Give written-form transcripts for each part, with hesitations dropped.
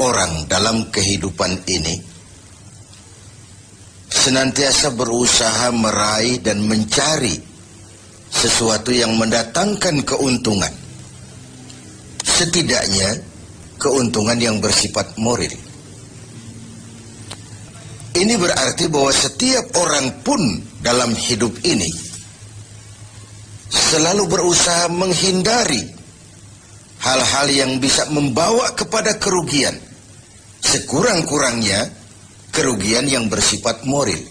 orang dalam kehidupan ini senantiasa berusaha meraih dan mencari sesuatu yang mendatangkan keuntungan, setidaknya keuntungan yang bersifat moral. Ini berarti bahwa setiap orang pun dalam hidup ini selalu berusaha menghindari hal-hal yang bisa membawa kepada kerugian, sekurang-kurangnya kerugian yang bersifat moral.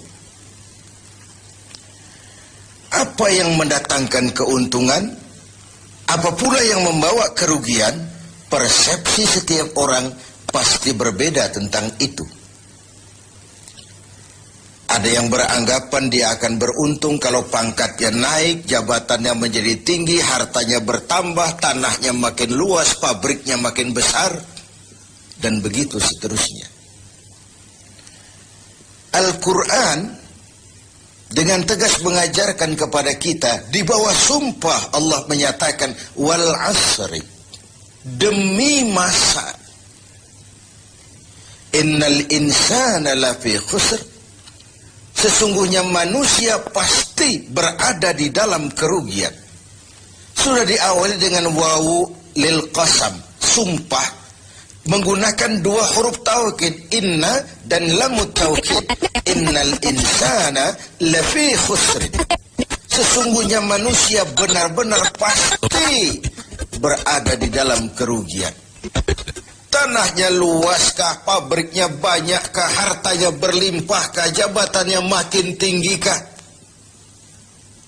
Apa yang mendatangkan keuntungan, apa pula yang membawa kerugian, persepsi setiap orang pasti berbeda tentang itu. Ada yang beranggapan dia akan beruntung kalau pangkatnya naik, jabatannya menjadi tinggi, hartanya bertambah, tanahnya makin luas, pabriknya makin besar, dan begitu seterusnya. Al-Quran dengan tegas mengajarkan kepada kita, di bawah sumpah Allah menyatakan, wal asri, demi masa, innal insana lafi khusr, sesungguhnya manusia pasti berada di dalam kerugian. Sudah diawali dengan wawu lil qasam, sumpah, menggunakan dua huruf taukid, inna dan lamut taukid. Innal insana lafi khusr, sesungguhnya manusia benar-benar pasti berada di dalam kerugian. Tanahnya luaskah, pabriknya banyakkah, hartanya berlimpahkah, jabatannya makin tinggikah,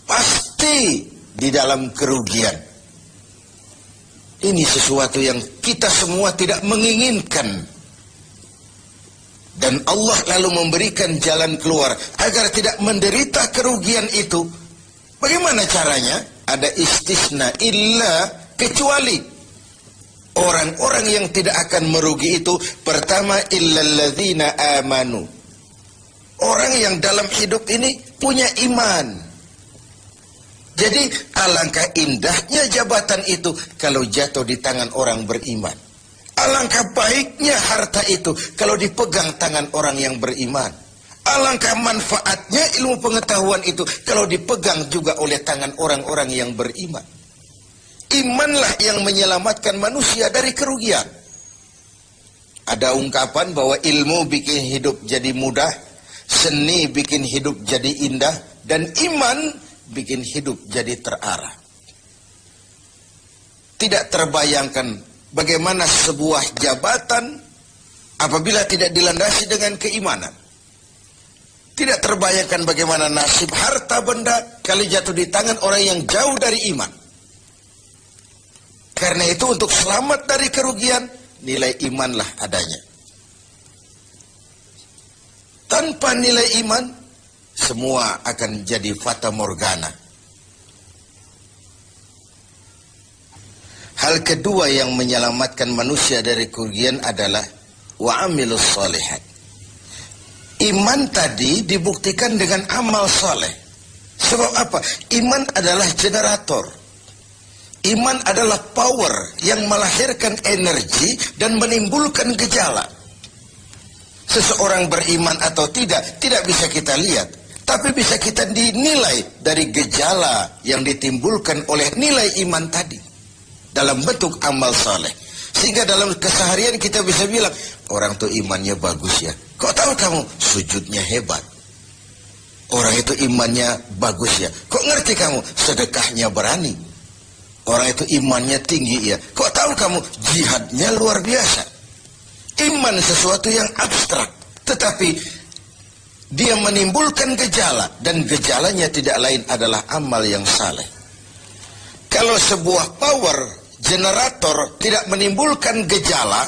pasti di dalam kerugian. Ini sesuatu yang kita semua tidak menginginkan. Dan Allah lalu memberikan jalan keluar agar tidak menderita kerugian itu. Bagaimana caranya? Ada istisna, illa, kecuali orang-orang yang tidak akan merugi itu, pertama, illalladzina amanu, orang yang dalam hidup ini punya iman. Jadi alangkah indahnya jabatan itu kalau jatuh di tangan orang beriman. Alangkah baiknya harta itu kalau dipegang tangan orang yang beriman. Alangkah manfaatnya ilmu pengetahuan itu kalau dipegang juga oleh tangan orang-orang yang beriman. Imanlah yang menyelamatkan manusia dari kerugian. Ada ungkapan bahwa ilmu bikin hidup jadi mudah, seni bikin hidup jadi indah, dan iman bikin hidup jadi terarah. Tidak terbayangkan bagaimana sebuah jabatan apabila tidak dilandasi dengan keimanan. Tidak terbayangkan bagaimana nasib harta benda kalau jatuh di tangan orang yang jauh dari iman. Karena itu untuk selamat dari kerugian, nilai imanlah adanya. Tanpa nilai iman, semua akan jadi fata morgana. Hal kedua yang menyelamatkan manusia dari kerugian adalah wa'amilus sholihat. Iman tadi dibuktikan dengan amal soleh. Sebab apa? Iman adalah generator. Iman adalah power yang melahirkan energi dan menimbulkan gejala. Seseorang beriman atau tidak bisa kita lihat. Tapi bisa kita dinilai dari gejala yang ditimbulkan oleh nilai iman tadi. Dalam bentuk amal saleh. Sehingga dalam keseharian kita bisa bilang, orang itu imannya bagus ya. Kok tahu kamu? Sujudnya hebat. Orang itu imannya bagus ya. Kok ngerti kamu? Sedekahnya berani. Orang itu imannya tinggi ya. Kok tahu kamu? Jihadnya luar biasa. Iman sesuatu yang abstrak, tetapi dia menimbulkan gejala, dan gejalanya tidak lain adalah amal yang saleh. Kalau sebuah power generator tidak menimbulkan gejala,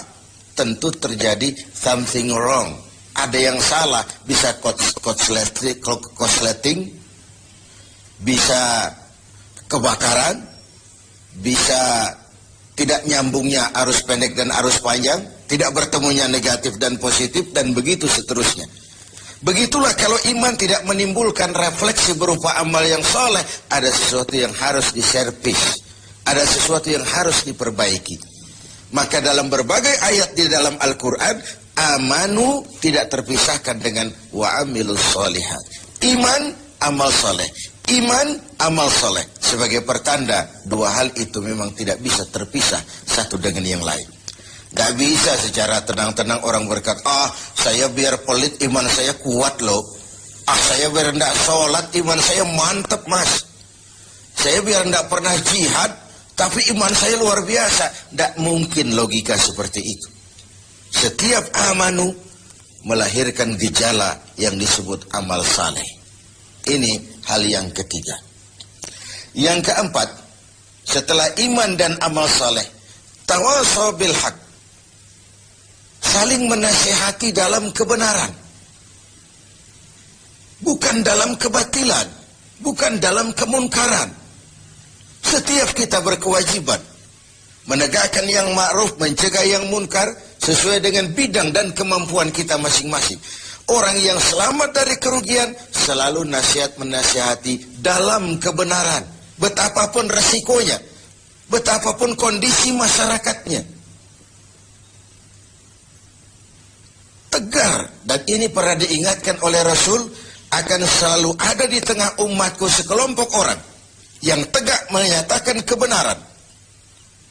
tentu terjadi something wrong. Ada yang salah, bisa korsleting, bisa kebakaran, bisa tidak nyambungnya arus pendek dan arus panjang, tidak bertemunya negatif dan positif, dan begitu seterusnya. Begitulah kalau iman tidak menimbulkan refleksi berupa amal yang soleh, ada sesuatu yang harus diservis, ada sesuatu yang harus diperbaiki. Maka dalam berbagai ayat di dalam Al-Quran, amanu tidak terpisahkan dengan wa amilus sholihat. Iman, amal soleh. Iman, amal soleh. Sebagai pertanda, dua hal itu memang tidak bisa terpisah satu dengan yang lain. Tidak bisa secara tenang-tenang orang berkata, saya biar pelit iman saya kuat loh. Saya biar tidak sholat iman saya mantap mas. Saya biar tidak pernah jihad tapi iman saya luar biasa. Tidak mungkin logika seperti itu. Setiap amanu melahirkan gejala yang disebut amal saleh. Ini hal yang ketiga. Yang keempat, setelah iman dan amal saleh, tawasaw bil haq, saling menasihati dalam kebenaran, bukan dalam kebatilan, bukan dalam kemunkaran. Setiap kita berkewajiban menegakkan yang ma'ruf, mencegah yang munkar sesuai dengan bidang dan kemampuan kita masing-masing. Orang yang selamat dari kerugian selalu menasihati dalam kebenaran, betapapun resikonya, betapapun kondisi masyarakatnya. Tegar, dan ini pernah diingatkan oleh Rasul, akan selalu ada di tengah umatku sekelompok orang yang tegak menyatakan kebenaran.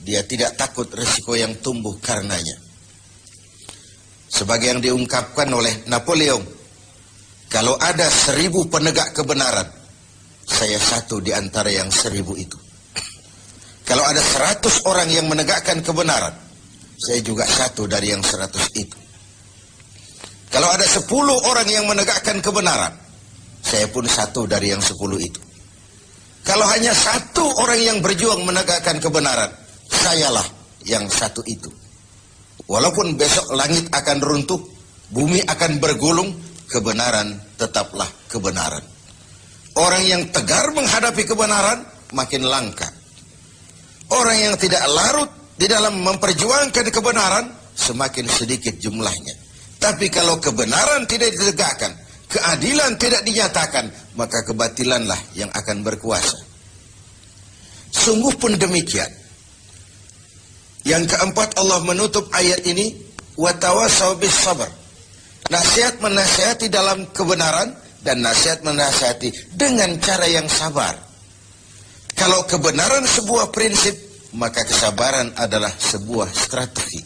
Dia tidak takut resiko yang tumbuh karenanya. Sebagai yang diungkapkan oleh Napoleon, kalau ada 1000 penegak kebenaran, saya satu di antara yang 1000 itu. Kalau ada 100 orang yang menegakkan kebenaran, saya juga satu dari yang 100 itu. Kalau ada 10 orang yang menegakkan kebenaran, saya pun satu dari yang 10 itu. Kalau hanya 1 orang yang berjuang menegakkan kebenaran, sayalah yang satu itu. Walaupun besok langit akan runtuh, bumi akan bergulung, kebenaran tetaplah kebenaran. Orang yang tegar menghadapi kebenaran makin langka. Orang yang tidak larut di dalam memperjuangkan kebenaran semakin sedikit jumlahnya. Tapi kalau kebenaran tidak ditegakkan, keadilan tidak dinyatakan, maka kebatilanlah yang akan berkuasa. Sungguh pun demikian. Yang keempat, Allah menutup ayat ini, wa tawasaw bis sabr. Nasihat menasihati dalam kebenaran dan nasihat menasihati dengan cara yang sabar. Kalau kebenaran sebuah prinsip, maka kesabaran adalah sebuah strategi.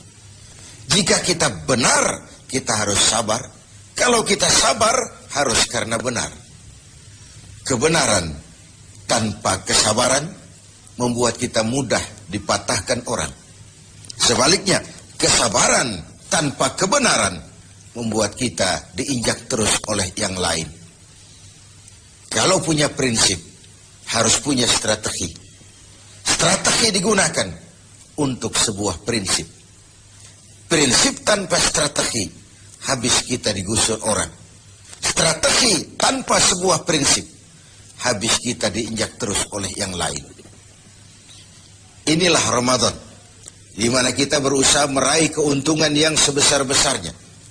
Jika kita benar, kita harus sabar. Kalau kita sabar, harus karena benar. Kebenaran tanpa kesabaran membuat kita mudah dipatahkan orang. Sebaliknya, kesabaran tanpa kebenaran membuat kita diinjak terus oleh yang lain. Kalau punya prinsip, harus punya strategi. Strategi digunakan untuk sebuah prinsip. Prinsip tanpa strategi, habis kita digusur orang. Strategi tanpa sebuah prinsip, habis kita diinjak terus oleh yang lain. Inilah Ramadan, di mana kita berusaha meraih keuntungan yang sebesar-besarnya.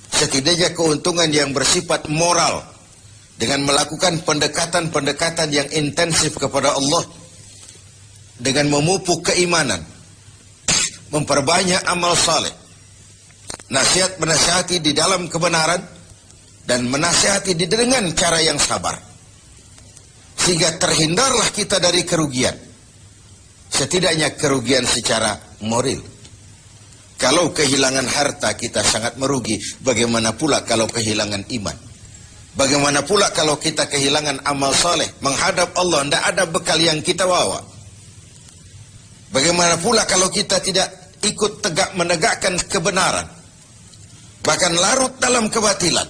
Setidaknya keuntungan yang bersifat moral, dengan melakukan pendekatan-pendekatan yang intensif kepada Allah, dengan memupuk keimanan, memperbanyak amal saleh, nasihat menasihati di dalam kebenaran, dan menasihati dengan cara yang sabar, sehingga terhindarlah kita dari kerugian. Setidaknya kerugian secara moral. Kalau kehilangan harta kita sangat merugi, bagaimana pula kalau kehilangan iman? Bagaimana pula kalau kita kehilangan amal saleh, menghadap Allah tidak ada bekal yang kita bawa? Bagaimana pula kalau kita tidak ikut tegak menegakkan kebenaran, bahkan larut dalam kebatilan,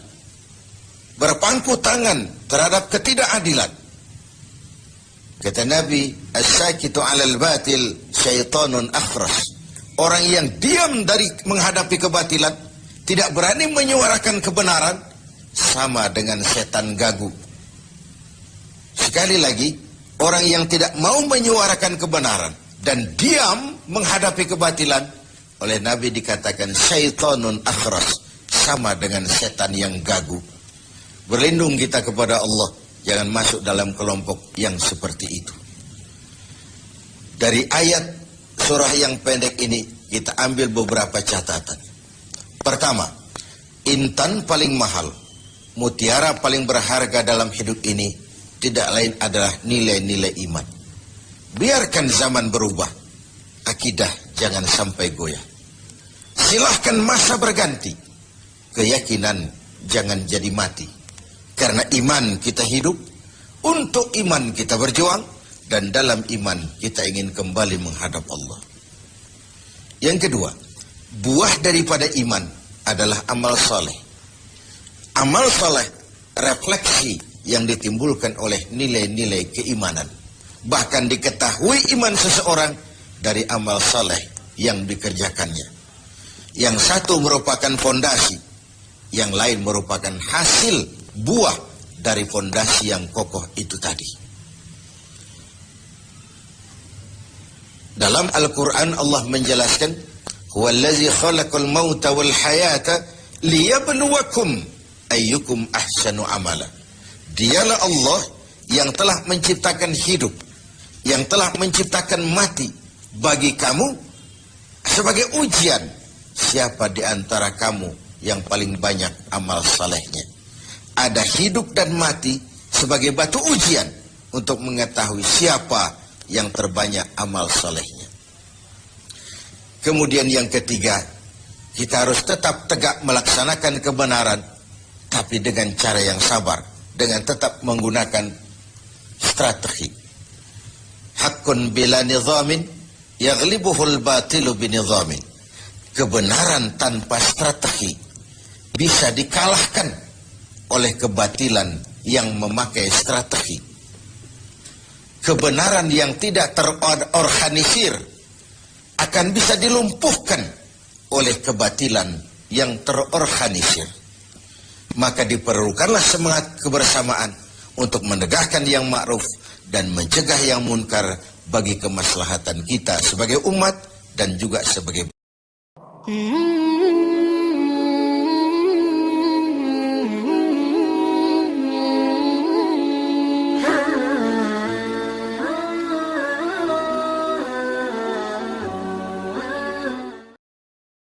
berpangku tangan terhadap ketidakadilan? Kata Nabi, as-sakitu 'alal batil syaitanun akhras. Orang yang diam dari menghadapi kebatilan, tidak berani menyuarakan kebenaran, sama dengan setan gagu. Sekali lagi, orang yang tidak mau menyuarakan kebenaran dan diam menghadapi kebatilan, oleh Nabi dikatakan syaitanun akhras, sama dengan setan yang gagu. Berlindung kita kepada Allah, jangan masuk dalam kelompok yang seperti itu. Dari ayat surah yang pendek ini, kita ambil beberapa catatan. Pertama, intan paling mahal, mutiara paling berharga dalam hidup ini tidak lain adalah nilai-nilai iman. Biarkan zaman berubah, akidah jangan sampai goyah. Silahkan masa berganti, keyakinan jangan jadi mati. Karena iman kita hidup, untuk iman kita berjuang, dan dalam iman kita ingin kembali menghadap Allah. Yang kedua, buah daripada iman adalah amal saleh. Amal saleh refleksi yang ditimbulkan oleh nilai-nilai keimanan. Bahkan diketahui iman seseorang dari amal saleh yang dikerjakannya. Yang satu merupakan fondasi, yang lain merupakan hasil buah dari fondasi yang kokoh itu tadi. Dalam Al-Quran Allah menjelaskan, "Huwallazi khalaqal mauta wal hayata liyabluwakum ayyukum ahsanu amala." Dialah Allah yang telah menciptakan hidup, yang telah menciptakan mati bagi kamu sebagai ujian, siapa di antara kamu yang paling banyak amal salehnya. Ada hidup dan mati sebagai batu ujian untuk mengetahui siapa yang terbanyak amal salehnya. Kemudian yang ketiga, kita harus tetap tegak melaksanakan kebenaran, tapi dengan cara yang sabar, dengan tetap menggunakan strategi. Haqqun bila nizamin yaghlibuhul batilu binizamin. Kebenaran tanpa strategi bisa dikalahkan oleh kebatilan yang memakai strategi. Kebenaran yang tidak terorganisir akan bisa dilumpuhkan oleh kebatilan yang terorganisir. Maka diperlukanlah semangat kebersamaan untuk menegakkan yang ma'ruf dan mencegah yang munkar bagi kemaslahatan kita sebagai umat dan juga sebagai